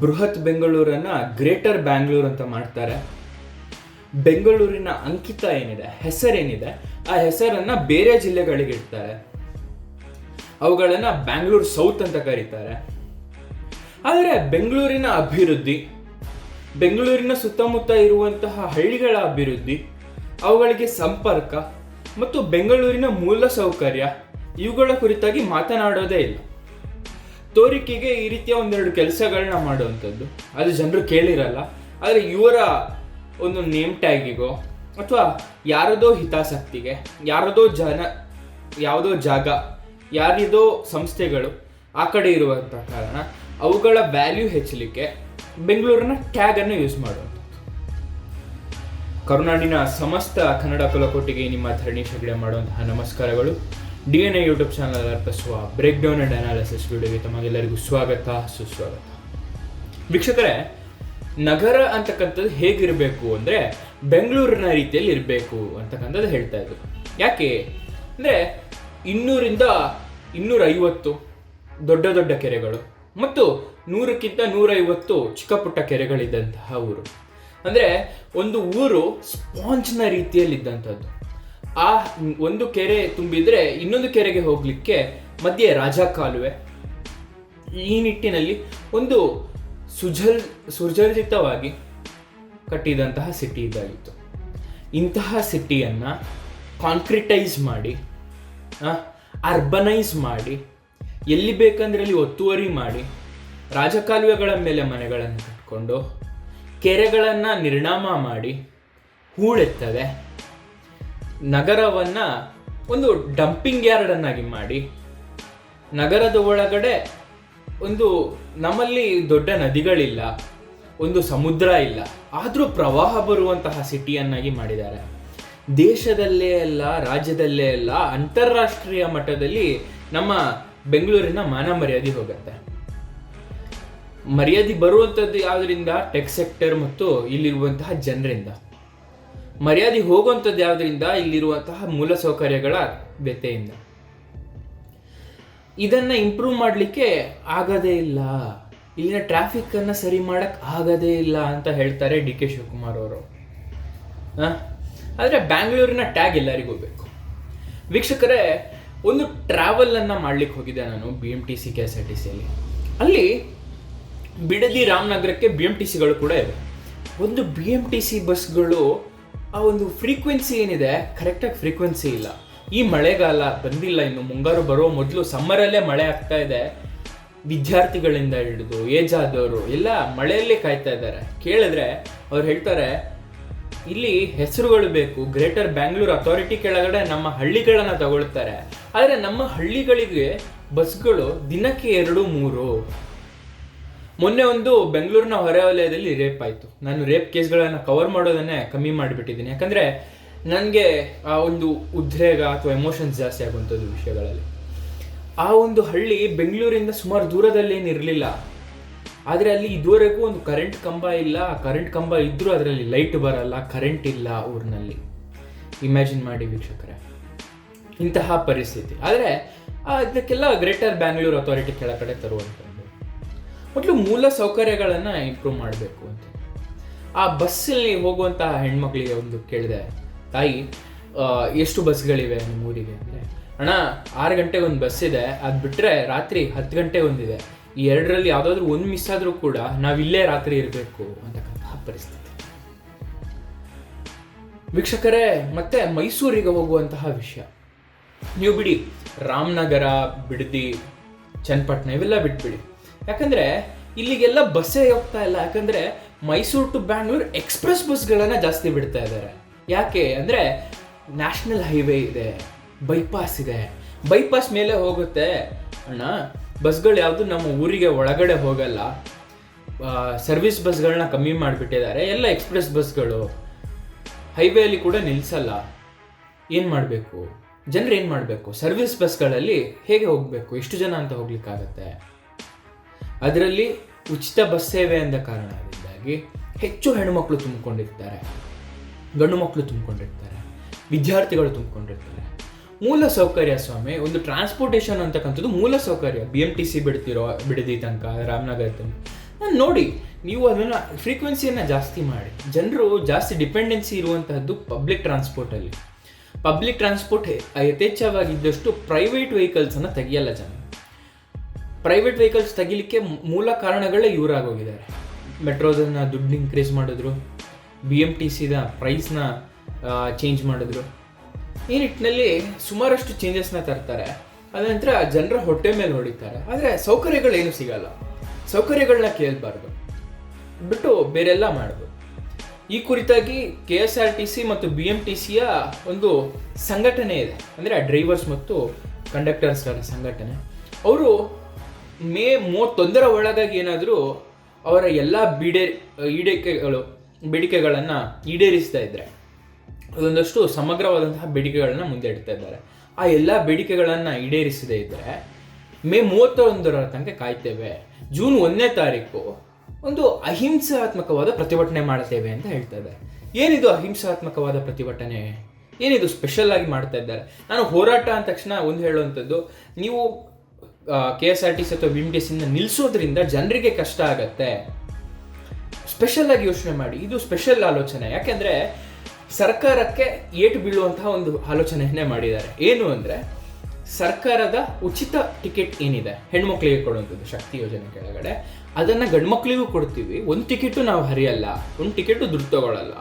ಬೃಹತ್ ಬೆಂಗಳೂರನ್ನು ಗ್ರೇಟರ್ ಬ್ಯಾಂಗ್ಳೂರ್ ಅಂತ ಮಾಡ್ತಾರೆ. ಬೆಂಗಳೂರಿನ ಅಂಕಿತ ಏನಿದೆ, ಹೆಸರೇನಿದೆ, ಆ ಹೆಸರನ್ನು ಬೇರೆ ಜಿಲ್ಲೆಗಳಿಗೆ ಇಡ್ತಾರೆ. ಅವುಗಳನ್ನು ಬ್ಯಾಂಗ್ಳೂರ್ ಸೌತ್ ಅಂತ ಕರೀತಾರೆ. ಆದರೆ ಬೆಂಗಳೂರಿನ ಅಭಿವೃದ್ಧಿ, ಬೆಂಗಳೂರಿನ ಸುತ್ತಮುತ್ತ ಇರುವಂತಹ ಹಳ್ಳಿಗಳ ಅಭಿವೃದ್ಧಿ, ಅವುಗಳಿಗೆ ಸಂಪರ್ಕ ಮತ್ತು ಬೆಂಗಳೂರಿನ ಮೂಲ ಸೌಕರ್ಯ ಇವುಗಳ ಕುರಿತಾಗಿ ಮಾತನಾಡೋದೇ ಇಲ್ಲ. ತೋರಿಕೆಗೆ ಈ ರೀತಿಯ ಒಂದೆರಡು ಕೆಲಸಗಳನ್ನ ಮಾಡುವಂಥದ್ದು ಅದು ಜನರು ಕೇಳಿರಲ್ಲ. ಆದರೆ ಇವರ ಒಂದು ನೇಮ್ ಟ್ಯಾಗಿಗೋ ಅಥವಾ ಯಾರದೋ ಹಿತಾಸಕ್ತಿಗೆ, ಯಾವುದೋ ಜಾಗ, ಯಾರಿದೋ ಸಂಸ್ಥೆಗಳು ಆ ಕಡೆ ಇರುವಂಥ ಕಾರಣ ಅವುಗಳ ವ್ಯಾಲ್ಯೂ ಹೆಚ್ಚಲಿಕ್ಕೆ ಬೆಂಗಳೂರಿನ ಟ್ಯಾಗನ್ನು ಯೂಸ್ ಮಾಡುವಂಥದ್ದು. ಕರುನಾಡಿನ ಸಮಸ್ತ ಕನ್ನಡ ಕುಲಕೋಟಿಗೆ ನಿಮ್ಮ ಧರಣೀಶ್ ಹೆಗ್ಡೆ ಮಾಡುವಂತಹ ನಮಸ್ಕಾರಗಳು. DNA ಯೂಟ್ಯೂಬ್ ಚಾನಲ್ ಅರ್ಪಿಸುವ ಬ್ರೇಕ್ ಡೌನ್ ಅಂಡ್ ಅನಾಲಿಸಿಸ್ ವಿಡಿಯೋಗೆ ತಮಗೆಲ್ಲರಿಗೂ ಸ್ವಾಗತ, ಸುಸ್ವಾಗತ. ವೀಕ್ಷಕರೇ, ನಗರ ಅಂತಕ್ಕಂಥದ್ದು ಹೇಗಿರಬೇಕು ಅಂದರೆ ಬೆಂಗಳೂರಿನ ರೀತಿಯಲ್ಲಿ ಇರಬೇಕು ಅಂತಕ್ಕಂಥದ್ದು ಹೇಳ್ತಾ ಇದ್ರು. ಯಾಕೆ ಅಂದರೆ 200ರಿಂದ 250 ದೊಡ್ಡ ದೊಡ್ಡ ಕೆರೆಗಳು ಮತ್ತು 100ಕ್ಕಿಂತ 150 ಚಿಕ್ಕ ಪುಟ್ಟ ಕೆರೆಗಳಿದ್ದಂತಹ ಊರು. ಅಂದರೆ ಒಂದು ಊರು ಸ್ಪಾಂಜ್ನ ರೀತಿಯಲ್ಲಿದ್ದಂಥದ್ದು. ಆ ಒಂದು ಕೆರೆ ತುಂಬಿದರೆ ಇನ್ನೊಂದು ಕೆರೆಗೆ ಹೋಗಲಿಕ್ಕೆ ಮಧ್ಯೆ ರಾಜ ಕಾಲುವೆ. ಈ ನಿಟ್ಟಿನಲ್ಲಿ ಒಂದು ಸುಸಜ್ಜಿತವಾಗಿ ಕಟ್ಟಿದಂತಹ ಸಿಟಿ ಇದಾಗಿತ್ತು. ಇಂತಹ ಸಿಟಿಯನ್ನು ಕಾಂಕ್ರಿಟೈಸ್ ಮಾಡಿ, ಅರ್ಬನೈಸ್ ಮಾಡಿ, ಎಲ್ಲಿ ಬೇಕಂದ್ರೆ ಅಲ್ಲಿ ಒತ್ತುವರಿ ಮಾಡಿ, ರಾಜಕಾಲುವೆಗಳ ಮೇಲೆ ಮನೆಗಳನ್ನು ಕಟ್ಕೊಂಡು, ಕೆರೆಗಳನ್ನು ನಿರ್ನಾಮ ಮಾಡಿ, ಹೂಳೆತ್ತದೆ, ನಗರವನ್ನು ಒಂದು ಡಂಪಿಂಗ್ ಯಾರ್ಡನ್ನಾಗಿ ಮಾಡಿ, ನಗರದ ಒಳಗಡೆ ನಮ್ಮಲ್ಲಿ ದೊಡ್ಡ ನದಿಗಳಿಲ್ಲ, ಒಂದು ಸಮುದ್ರ ಇಲ್ಲ, ಆದರೂ ಪ್ರವಾಹ ಬರುವಂತಹ ಸಿಟಿಯನ್ನಾಗಿ ಮಾಡಿದ್ದಾರೆ. ದೇಶದಲ್ಲೇ ಅಲ್ಲ, ರಾಜ್ಯದಲ್ಲೇ ಅಲ್ಲ, ಅಂತಾರಾಷ್ಟ್ರೀಯ ಮಟ್ಟದಲ್ಲಿ ನಮ್ಮ ಬೆಂಗಳೂರಿನ ಮಾನ ಮರ್ಯಾದೆ ಹೋಗುತ್ತೆ. ಮರ್ಯಾದೆ ಬರುವಂಥದ್ದು ಯಾವುದರಿಂದ? ಟೆಕ್ ಸೆಕ್ಟರ್ ಮತ್ತು ಇಲ್ಲಿರುವಂತಹ ಜನರಿಂದ. ಮರ್ಯಾದೆ ಹೋಗುವಂಥದ್ದು ಯಾವುದರಿಂದ? ಇಲ್ಲಿರುವಂತಹ ಮೂಲ ಸೌಕರ್ಯಗಳ ವ್ಯತ್ಯೆಯಿಂದ. ಇದನ್ನು ಇಂಪ್ರೂವ್ ಮಾಡಲಿಕ್ಕೆ ಆಗದೇ ಇಲ್ಲ, ಇಲ್ಲಿನ ಟ್ರಾಫಿಕ್ಕನ್ನು ಸರಿ ಮಾಡೋಕ್ಕೆ ಆಗದೇ ಇಲ್ಲ ಅಂತ ಹೇಳ್ತಾರೆ DK ಶಿವಕುಮಾರ್ ಅವರು. ಆದರೆ ಬ್ಯಾಂಗ್ಳೂರಿನ ಟ್ಯಾಗ್ ಎಲ್ಲರಿಗೂ ಬೇಕು. ವೀಕ್ಷಕರೇ, ಒಂದು ಟ್ರಾವೆಲನ್ನು ಮಾಡಲಿಕ್ಕೆ ಹೋಗಿದ್ದೆ ನಾನು BMTC KSRTCಯಲ್ಲಿ. ಅಲ್ಲಿ ಬಿಡದಿ ರಾಮನಗರಕ್ಕೆ BMTCಗಳು ಕೂಡ ಇವೆ. ಒಂದು BMTC ಬಸ್ಗಳು ಆ ಒಂದು ಫ್ರೀಕ್ವೆನ್ಸಿ ಏನಿದೆ, ಕರೆಕ್ಟಾಗಿ ಫ್ರೀಕ್ವೆನ್ಸಿ ಇಲ್ಲ. ಈ ಮಳೆಗಾಲ ಬಂದಿಲ್ಲ, ಇನ್ನು ಮುಂಗಾರು ಬರೋ ಮೊದಲು ಸಮ್ಮರಲ್ಲೇ ಮಳೆ ಆಗ್ತಾ ಇದೆ. ವಿದ್ಯಾರ್ಥಿಗಳಿಂದ ಹಿಡಿದು ಏಜ್ ಆದವರು ಎಲ್ಲ ಮಳೆಯಲ್ಲೇ ಕಾಯ್ತಾ ಇದ್ದಾರೆ. ಕೇಳಿದ್ರೆ ಅವ್ರು ಹೇಳ್ತಾರೆ, ಇಲ್ಲಿ ಹೆಸರುಗಳು ಬೇಕು, ಗ್ರೇಟರ್ ಬ್ಯಾಂಗ್ಳೂರ್ ಅಥಾರಿಟಿ ಕೆಳಗಡೆ ನಮ್ಮ ಹಳ್ಳಿಗಳನ್ನು ತಗೊಳ್ತಾರೆ, ಆದರೆ ನಮ್ಮ ಹಳ್ಳಿಗಳಿಗೆ ಬಸ್ಗಳು ದಿನಕ್ಕೆ 2-3. ಮೊನ್ನೆ ಒಂದು ಬೆಂಗಳೂರಿನ ಹೊರವಲಯದಲ್ಲಿ ರೇಪ್ ಆಯಿತು. ನಾನು ರೇಪ್ ಕೇಸ್ಗಳನ್ನು ಕವರ್ ಮಾಡೋದನ್ನೇ ಕಮ್ಮಿ ಮಾಡಿಬಿಟ್ಟಿದ್ದೀನಿ, ಯಾಕಂದರೆ ನನಗೆ ಆ ಒಂದು ಉದ್ರೇಗ ಅಥವಾ ಎಮೋಷನ್ಸ್ ಜಾಸ್ತಿ ಆಗುವಂಥದ್ದು ವಿಷಯಗಳಲ್ಲಿ. ಆ ಒಂದು ಹಳ್ಳಿ ಬೆಂಗಳೂರಿಂದ ಸುಮಾರು ದೂರದಲ್ಲೇನಿರಲಿಲ್ಲ, ಆದರೆ ಅಲ್ಲಿ ಇದುವರೆಗೂ ಒಂದು ಕರೆಂಟ್ ಕಂಬ ಇಲ್ಲ. ಕರೆಂಟ್ ಕಂಬ ಇದ್ದರೂ ಅದರಲ್ಲಿ ಲೈಟ್ ಬರಲ್ಲ, ಕರೆಂಟ್ ಇಲ್ಲ ಊರಿನಲ್ಲಿ. ಇಮ್ಯಾಜಿನ್ ಮಾಡಿ ವೀಕ್ಷಕರೇ, ಇಂತಹ ಪರಿಸ್ಥಿತಿ. ಆದರೆ ಇದಕ್ಕೆಲ್ಲ ಗ್ರೇಟರ್ ಬ್ಯಾಂಗ್ಳೂರ್ ಅಥಾರಿಟಿ ಕೆಳಗಡೆ ತರುವಂಥದ್ದು. ಮೊದಲು ಮೂಲ ಸೌಕರ್ಯಗಳನ್ನು ಇಂಪ್ರೂವ್ ಮಾಡಬೇಕು ಅಂತ. ಆ ಬಸ್ಸಲ್ಲಿ ಹೋಗುವಂತಹ ಹೆಣ್ಮಕ್ಳಿಗೆ ಒಂದು ಕೇಳಿದೆ, ತಾಯಿ ಎಷ್ಟು ಬಸ್ಗಳಿವೆ ನಿಮ್ಮೂರಿಗೆ ಅಂದರೆ, ಅಣ್ಣ 6 ಗಂಟೆಗೆ ಒಂದು ಬಸ್ ಇದೆ, ಅದು ಬಿಟ್ಟರೆ ರಾತ್ರಿ 10 ಗಂಟೆಗೆ ಒಂದಿದೆ. ಈ ಎರಡರಲ್ಲಿ ಯಾವುದಾದ್ರೂ ಒಂದು ಮಿಸ್ ಆದರೂ ಕೂಡ ನಾವಿಲ್ಲೇ ರಾತ್ರಿ ಇರಬೇಕು ಅಂತಕ್ಕಂತಹ ಪರಿಸ್ಥಿತಿ. ವೀಕ್ಷಕರೇ, ಮತ್ತೆ ಮೈಸೂರಿಗೆ ಹೋಗುವಂತಹ ವಿಷಯ ನೀವು ಬಿಡಿ, ರಾಮನಗರ, ಬಿಡದಿ, ಚನ್ನಪಟ್ಟಣ ಇವೆಲ್ಲ ಬಿಟ್ಬಿಡಿ. ಯಾಕಂದರೆ ಇಲ್ಲಿಗೆಲ್ಲ ಬಸ್ಸೇ ಹೋಗ್ತಾ ಇಲ್ಲ. ಯಾಕಂದರೆ ಮೈಸೂರು ಟು ಬ್ಯಾಂಗ್ಳೂರ್ ಎಕ್ಸ್ಪ್ರೆಸ್ ಬಸ್ಗಳನ್ನು ಜಾಸ್ತಿ ಬಿಡ್ತಾ ಇದ್ದಾರೆ. ಯಾಕೆ ಅಂದರೆ ನ್ಯಾಷನಲ್ ಹೈವೇ ಇದೆ, ಬೈಪಾಸ್ ಇದೆ, ಬೈಪಾಸ್ ಮೇಲೆ ಹೋಗುತ್ತೆ ಅಣ್ಣ ಬಸ್ಗಳು. ಯಾವುದು ನಮ್ಮ ಊರಿಗೆ ಒಳಗಡೆ ಹೋಗಲ್ಲ. ಸರ್ವಿಸ್ ಬಸ್ಗಳನ್ನ ಕಮ್ಮಿ ಮಾಡಿಬಿಟ್ಟಿದ್ದಾರೆ, ಎಲ್ಲ ಎಕ್ಸ್ಪ್ರೆಸ್ ಬಸ್ಗಳು. ಹೈವೇಲಿ ಕೂಡ ನಿಲ್ಲಿಸಲ್ಲ. ಏನು ಮಾಡಬೇಕು ಜನರು? ಏನು ಮಾಡಬೇಕು? ಸರ್ವಿಸ್ ಬಸ್ಗಳಲ್ಲಿ ಹೇಗೆ ಹೋಗಬೇಕು? ಎಷ್ಟು ಜನ ಅಂತ ಹೋಗ್ಲಿಕ್ಕಾಗತ್ತೆ? ಅದರಲ್ಲಿ ಉಚಿತ ಬಸ್ ಸೇವೆ ಅಂದ ಕಾರಣದಿಂದಾಗಿ ಹೆಚ್ಚು ಹೆಣ್ಣುಮಕ್ಕಳು ತುಂಬಿಕೊಂಡಿರ್ತಾರೆ, ಗಂಡು ಮಕ್ಕಳು ತುಂಬಿಕೊಂಡಿರ್ತಾರೆ, ವಿದ್ಯಾರ್ಥಿಗಳು ತುಂಬಿಕೊಂಡಿರ್ತಾರೆ. ಮೂಲ ಸೌಕರ್ಯ ಸ್ವಾಮಿ, ಒಂದು ಟ್ರಾನ್ಸ್ಪೋರ್ಟೇಷನ್ ಅಂತಕ್ಕಂಥದ್ದು ಮೂಲ ಸೌಕರ್ಯ. BMTC ಬಿಡ್ದಿರೋ ಬಿಡದಿ ತನಕ, ರಾಮನಗರ ತನಕ ನೋಡಿ, ನೀವು ಅದನ್ನು ಫ್ರೀಕ್ವೆನ್ಸಿಯನ್ನು ಜಾಸ್ತಿ ಮಾಡಿ. ಜನರು ಜಾಸ್ತಿ ಡಿಪೆಂಡೆನ್ಸಿ ಇರುವಂತಹದ್ದು ಪಬ್ಲಿಕ್ ಟ್ರಾನ್ಸ್ಪೋರ್ಟಲ್ಲಿ. ಪಬ್ಲಿಕ್ ಟ್ರಾನ್ಸ್ಪೋರ್ಟ್ ಯಥೇಚ್ಛವಾಗಿದ್ದಷ್ಟು ಪ್ರೈವೇಟ್ ವೆಹಿಕಲ್ಸನ್ನು ತೆಗಿಯಲ್ಲ ಜನ. ಪ್ರೈವೇಟ್ ವೆಹಿಕಲ್ಸ್ ತೆಗಿಲಿಕ್ಕೆ ಮೂಲ ಕಾರಣಗಳೇ ಇವರಾಗೋಗಿದ್ದಾರೆ. ಮೆಟ್ರೋದನ್ನು ದುಡ್ಡು ಇನ್ಕ್ರೀಸ್ ಮಾಡಿದ್ರು, BMTCದ ಪ್ರೈಸ್ನ ಚೇಂಜ್ ಮಾಡಿದ್ರು. ಈ ನಿಟ್ಟಿನಲ್ಲಿ ಸುಮಾರಷ್ಟು ಚೇಂಜಸ್ನ ತರ್ತಾರೆ. ಅದ ನಂತರ ಜನರ ಹೊಟ್ಟೆ ಮೇಲೆ ಹೊಡಿತಾರೆ. ಆದರೆ ಸೌಕರ್ಯಗಳೇನು ಸಿಗಲ್ಲ. ಸೌಕರ್ಯಗಳನ್ನ ಕೇಳಬಾರ್ದು, ಬಿಟ್ಟು ಬೇರೆಲ್ಲ ಮಾಡ್ಬೋದು. ಈ ಕುರಿತಾಗಿ KSRTC ಮತ್ತು BMTCಯ ಒಂದು ಸಂಘಟನೆ ಇದೆ, ಅಂದರೆ ಡ್ರೈವರ್ಸ್ ಮತ್ತು ಕಂಡಕ್ಟರ್ಸ್ಗಳ ಸಂಘಟನೆ. ಅವರು ಮೇ 31 ಒಳಗಾಗಿ ಏನಾದರೂ ಅವರ ಎಲ್ಲ ಬೇಡಿಕೆಗಳನ್ನು ಈಡೇರಿಸ್ತಾ ಇದ್ದರೆ, ಅದೊಂದಷ್ಟು ಸಮಗ್ರವಾದಂತಹ ಬೇಡಿಕೆಗಳನ್ನು ಮುಂದೆ ಇಡ್ತಾ ಇದ್ದಾರೆ. ಆ ಎಲ್ಲ ಬೇಡಿಕೆಗಳನ್ನು ಈಡೇರಿಸದೇ ಇದ್ದರೆ ಮೇ 31 ತನಕ ಕಾಯ್ತೇವೆ, ಜೂನ್ 1ನೇ ತಾರೀಕು ಒಂದು ಅಹಿಂಸಾತ್ಮಕವಾದ ಪ್ರತಿಭಟನೆ ಮಾಡ್ತೇವೆ ಅಂತ ಹೇಳ್ತಾ ಇದ್ದಾರೆ. ಏನಿದು ಅಹಿಂಸಾತ್ಮಕವಾದ ಪ್ರತಿಭಟನೆ? ಏನಿದು ಸ್ಪೆಷಲ್ ಆಗಿ ಮಾಡ್ತಾ ಇದ್ದಾರೆ? ನಾನು ಹೋರಾಟ ಅಂದ ತಕ್ಷಣ ಒಂದು ಹೇಳುವಂಥದ್ದು, ನೀವು KSRTC ಅಥವಾ BMTCನ ನಿಲ್ಲಿಸೋದ್ರಿಂದ ಜನರಿಗೆ ಕಷ್ಟ ಆಗತ್ತೆ. ಸ್ಪೆಷಲ್ ಆಗಿ ಯೋಚನೆ ಮಾಡಿ. ಇದು ಸ್ಪೆಷಲ್ ಆಲೋಚನೆ. ಯಾಕೆಂದರೆ ಸರ್ಕಾರಕ್ಕೆ ಏಟು ಬೀಳುವಂತಹ ಒಂದು ಆಲೋಚನೆಯನ್ನೇ ಮಾಡಿದ್ದಾರೆ. ಏನು ಅಂದರೆ, ಸರ್ಕಾರದ ಉಚಿತ ಟಿಕೆಟ್ ಏನಿದೆ ಹೆಣ್ಮಕ್ಳಿಗೆ ಕೊಡುವಂಥದ್ದು ಶಕ್ತಿ ಯೋಜನೆ ಕೆಳಗಡೆ, ಅದನ್ನು ಗಂಡು ಮಕ್ಕಳಿಗೂ ಕೊಡ್ತೀವಿ. ಒಂದು ಟಿಕೆಟು ನಾವು ಹರಿಯಲ್ಲ, ಒಂದು ಟಿಕೆಟು ದುಡ್ಡು ತಗೊಳ್ಳಲ್ಲ.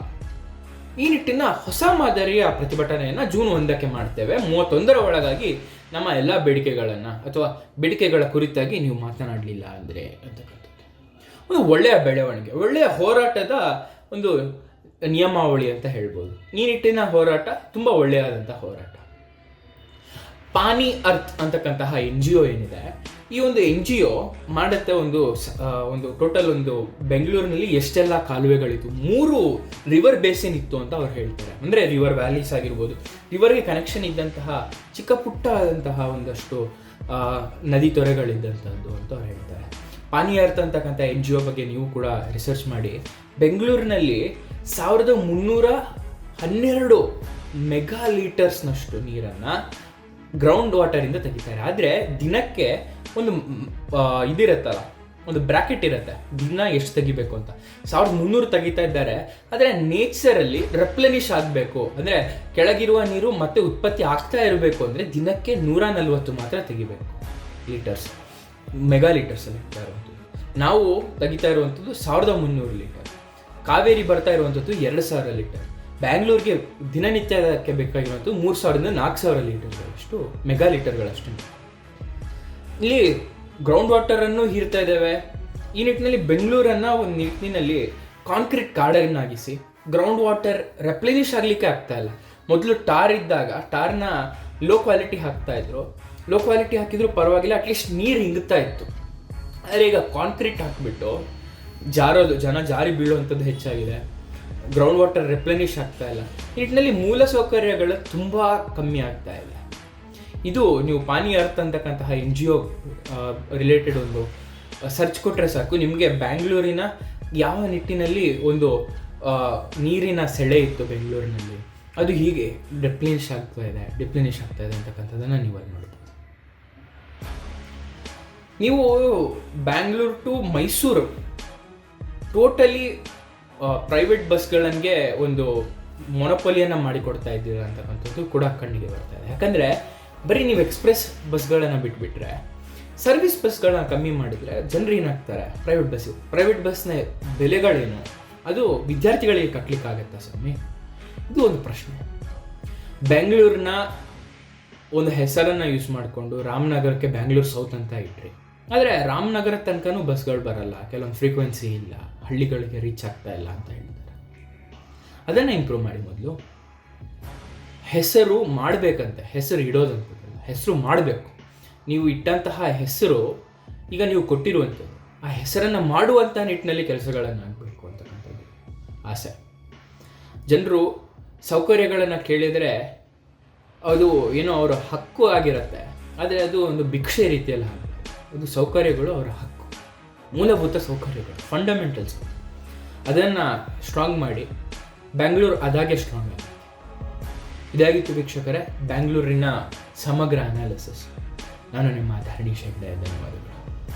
ಈ ನಿಟ್ಟಿನ ಹೊಸ ಮಾದರಿಯ ಪ್ರತಿಭಟನೆಯನ್ನು ಜೂನ್ 1ಕ್ಕೆ ಮಾಡ್ತೇವೆ. 31 ಒಳಗಾಗಿ ನಮ್ಮ ಎಲ್ಲ ಬೇಡಿಕೆಗಳನ್ನು ಅಥವಾ ಬೇಡಿಕೆಗಳ ಕುರಿತಾಗಿ ನೀವು ಮಾತನಾಡಲಿಲ್ಲ ಅಂದರೆ ಅಂತಕ್ಕಂಥದ್ದು ಒಂದು ಒಳ್ಳೆಯ ಬೆಳವಣಿಗೆ, ಒಳ್ಳೆಯ ಹೋರಾಟದ ಒಂದು ನಿಯಮಾವಳಿ ಅಂತ ಹೇಳ್ಬೋದು. ಈ ನಿಟ್ಟಿನ ಹೋರಾಟ ತುಂಬ ಒಳ್ಳೆಯದಾದಂಥ ಹೋರಾಟ. ಪಾನಿ ಅರ್ತ್ ಅಂತಕ್ಕಂತಹ NGO ಏನಿದೆ, ಈ ಒಂದು NGO ಮಾಡುತ್ತೆ ಒಂದು ಟೋಟಲ್ ಒಂದು ಬೆಂಗಳೂರಿನಲ್ಲಿ ಎಷ್ಟೆಲ್ಲ ಕಾಲುವೆಗಳಿತ್ತು, 3 ರಿವರ್ ಬೇಸಿನ್ ಇತ್ತು ಅಂತ ಅವ್ರು ಹೇಳ್ತಾರೆ. ಅಂದರೆ ರಿವರ್ ವ್ಯಾಲೀಸ್ ಆಗಿರ್ಬೋದು, ರಿವರ್ಗೆ ಕನೆಕ್ಷನ್ ಇದ್ದಂತಹ ಚಿಕ್ಕ ಪುಟ್ಟ ಆದಂತಹ ಒಂದಷ್ಟು ನದಿ ತೊರೆಗಳಿದ್ದಂಥದ್ದು ಅಂತ ಅವ್ರು ಹೇಳ್ತಾರೆ. ಪಾನಿ ಅರ್ತ್ ಅಂತಕ್ಕಂಥ NGO ಬಗ್ಗೆ ನೀವು ಕೂಡ ರಿಸರ್ಚ್ ಮಾಡಿ. ಬೆಂಗಳೂರಿನಲ್ಲಿ 1312 ಮೆಗಾ ಲೀಟರ್ಸ್ನಷ್ಟು ನೀರನ್ನು ಗ್ರೌಂಡ್ ವಾಟರಿಂದ ತೆಗಿತಾರೆ. ಆದರೆ ದಿನಕ್ಕೆ ಒಂದು ಇದಿರುತ್ತಲ್ಲ, ಒಂದು ಬ್ರ್ಯಾಕೆಟ್ ಇರುತ್ತೆ, ದಿನ ಎಷ್ಟು ತೆಗಿಬೇಕು ಅಂತ. 1300 ತೆಗಿತಾ ಇದ್ದಾರೆ. ಆದರೆ ನೇಚರಲ್ಲಿ ರೆಪ್ಲೆನಿಶ್ ಆಗಬೇಕು ಅಂದರೆ ಕೆಳಗಿರುವ ನೀರು ಮತ್ತೆ ಉತ್ಪತ್ತಿ ಆಗ್ತಾ ಇರಬೇಕು ಅಂದರೆ ದಿನಕ್ಕೆ 140 ಮಾತ್ರ ತೆಗಿಬೇಕು ಲೀಟರ್ಸ್, ಮೆಗಾ ಲೀಟರ್ಸಲ್ಲಿ ತೆಗಿತಾ ಇರುವಂಥದ್ದು. ನಾವು ತೆಗಿತಾ ಇರುವಂಥದ್ದು 1300 ಲೀಟರ್. ಕಾವೇರಿ ಬರ್ತಾ ಇರುವಂಥದ್ದು 2000 ಲೀಟರ್. ಬ್ಯಾಂಗ್ಳೂರಿಗೆ ದಿನನಿತ್ಯಕ್ಕೆ ಬೇಕಾಗಿರುವಂಥದ್ದು 3000ರಿಂದ 4000 ಲೀಟರ್ಗಳಷ್ಟು ಮೆಗಾ ಲೀಟರ್ಗಳಷ್ಟು. ಇಲ್ಲಿ ಗ್ರೌಂಡ್ ವಾಟರನ್ನು ಹೀರ್ತಾ ಇದ್ದೇವೆ. ಈ ನಿಟ್ಟಿನಲ್ಲಿ ಬೆಂಗಳೂರನ್ನು ಒಂದು ನಿಟ್ಟಿನಲ್ಲಿ ಕಾಂಕ್ರೀಟ್ ಕಾಡನ್ನಾಗಿಸಿ ಗ್ರೌಂಡ್ ವಾಟರ್ ರೆಪ್ಲೆನಿಶ್ ಆಗಲಿಕ್ಕೆ ಆಗ್ತಾ ಇಲ್ಲ. ಮೊದಲು ಟಾರ್ ಇದ್ದಾಗ ಟಾರ್ನ ಲೋ ಕ್ವಾಲಿಟಿ ಹಾಕ್ತಾ ಇದ್ರು, ಲೋ ಕ್ವಾಲಿಟಿ ಹಾಕಿದ್ರು ಪರವಾಗಿಲ್ಲ, ಅಟ್ಲೀಸ್ಟ್ ನೀರು ಹಿಂಗುತ್ತಾ ಇತ್ತು. ಆದರೆ ಈಗ ಕಾಂಕ್ರೀಟ್ ಹಾಕಿಬಿಟ್ಟು ಜನ ಜಾರಿ ಬೀಳುವಂಥದ್ದು ಹೆಚ್ಚಾಗಿದೆ. ಗ್ರೌಂಡ್ ವಾಟರ್ ರೆಪ್ಲೆನಿಶ್ ಆಗ್ತಾ ಇಲ್ಲ. ಈ ನಿಟ್ಟಿನಲ್ಲಿ ಮೂಲ ಸೌಕರ್ಯಗಳು ತುಂಬ ಕಮ್ಮಿ ಆಗ್ತಾ ಇದೆ. ಇದು ನೀವು ಪಾನಿ ಅರ್ತ್ ಅಂತಕ್ಕಂತಹ NGO ರಿಲೇಟೆಡ್ ಒಂದು ಸರ್ಚ್ ಕೊಟ್ಟರೆ ಸಾಕು, ನಿಮಗೆ ಬ್ಯಾಂಗ್ಳೂರಿನ ಯಾವ ನಿಟ್ಟಿನಲ್ಲಿ ಒಂದು ನೀರಿನ ಸೆಳೆ ಇತ್ತು ಬೆಂಗಳೂರಿನಲ್ಲಿ, ಅದು ಹೀಗೆ ಡಿಪ್ಲೆನಿಶ್ ಆಗ್ತಾ ಇದೆ ಅಂತಕ್ಕಂಥದ್ದನ್ನು ನೀವು ಅಲ್ಲಿ ನೋಡ್ಬೋದು. ನೀವು Bangalore to Mysore totally private ಬಸ್ಗಳಿಗೆ ಒಂದು ಮೊನೊಪೊಲಿಯನ್ನು ಮಾಡಿಕೊಡ್ತಾ ಇದ್ದೀರಾ ಅಂತಕ್ಕಂಥದ್ದು ಕೂಡ ಕಣ್ಣಿಗೆ ಬರ್ತಾ ಇದೆ. ಯಾಕಂದರೆ ಬರೀ ನೀವು ಎಕ್ಸ್ಪ್ರೆಸ್ ಬಸ್ಗಳನ್ನು ಬಿಟ್ಬಿಟ್ರೆ, ಸರ್ವಿಸ್ ಬಸ್ಗಳನ್ನ ಕಮ್ಮಿ ಮಾಡಿದರೆ ಜನರು ಏನಾಗ್ತಾರೆ, ಪ್ರೈವೇಟ್ ಬಸ್ನ ಬೆಲೆಗಳೇನು, ಅದು ವಿದ್ಯಾರ್ಥಿಗಳಿಗೆ ಕಟ್ಟಲಿಕ್ಕಾಗತ್ತಾ ಸ್ವಾಮಿ? ಇದು ಒಂದು ಪ್ರಶ್ನೆ. ಬೆಂಗಳೂರಿನ ಒಂದು ಹೆಸರನ್ನು ಯೂಸ್ ಮಾಡಿಕೊಂಡು ರಾಮನಗರಕ್ಕೆ ಬ್ಯಾಂಗ್ಳೂರು ಸೌತ್ ಅಂತ ಇಟ್ರಿ. ಆದರೆ ರಾಮನಗರ ತನಕನೂ ಬಸ್ಗಳು ಬರಲ್ಲ, ಕೆಲವೊಂದು ಫ್ರೀಕ್ವೆನ್ಸಿ ಇಲ್ಲ, ಹಳ್ಳಿಗಳಿಗೆ ರೀಚ್ ಆಗ್ತಾ ಇಲ್ಲ ಅಂತ ಹೇಳ್ತಾರೆ. ಅದನ್ನು ಇಂಪ್ರೂವ್ ಮಾಡಿ. ಮೊದಲು ಹೆಸರು ಮಾಡಬೇಕಂತೆ, ಹೆಸರು ಇಡೋದಂತಲ್ಲ, ಹೆಸರು ಮಾಡಬೇಕು. ನೀವು ಇಟ್ಟಂತಹ ಹೆಸರು ಈಗ ನೀವು ಕೊಟ್ಟಿರುವಂಥದ್ದು, ಆ ಹೆಸರನ್ನು ಮಾಡುವಂಥ ನಿಟ್ಟಿನಲ್ಲಿ ಕೆಲಸಗಳನ್ನು ಆಗಬೇಕು ಅಂತಕ್ಕಂಥದ್ದು ಆಸೆ. ಜನರು ಸೌಕರ್ಯಗಳನ್ನು ಕೇಳಿದರೆ ಅದು ಏನೋ ಅವರ ಹಕ್ಕು ಆಗಿರುತ್ತೆ, ಆದರೆ ಅದು ಒಂದು ಭಿಕ್ಷೆ ರೀತಿಯಲ್ಲಿ ಆಗುತ್ತೆ. ಅದು ಸೌಕರ್ಯಗಳು ಅವರ ಹಕ್ಕು, ಮೂಲಭೂತ ಸೌಕರ್ಯಗಳು, ಫಂಡಮೆಂಟಲ್ಸ್. ಅದನ್ನು ಸ್ಟ್ರಾಂಗ್ ಮಾಡಿ. ಬ್ಯಾಂಗ್ಳೂರು ಅದಾಗೆ ಸ್ಟ್ರಾಂಗ್ ಆಗಿದೆ. ಇದಾಗಿತ್ತು ವೀಕ್ಷಕರೇ ಬೆಂಗಳೂರಿನ ಸಮಗ್ರ ಅನಾಲಿಸಿಸ್. ನಾನು ನಿಮ್ಮ ಧರಣೀಶ್ ಹೆಗ್ಡೆ. ಧನ್ಯವಾದಗಳು.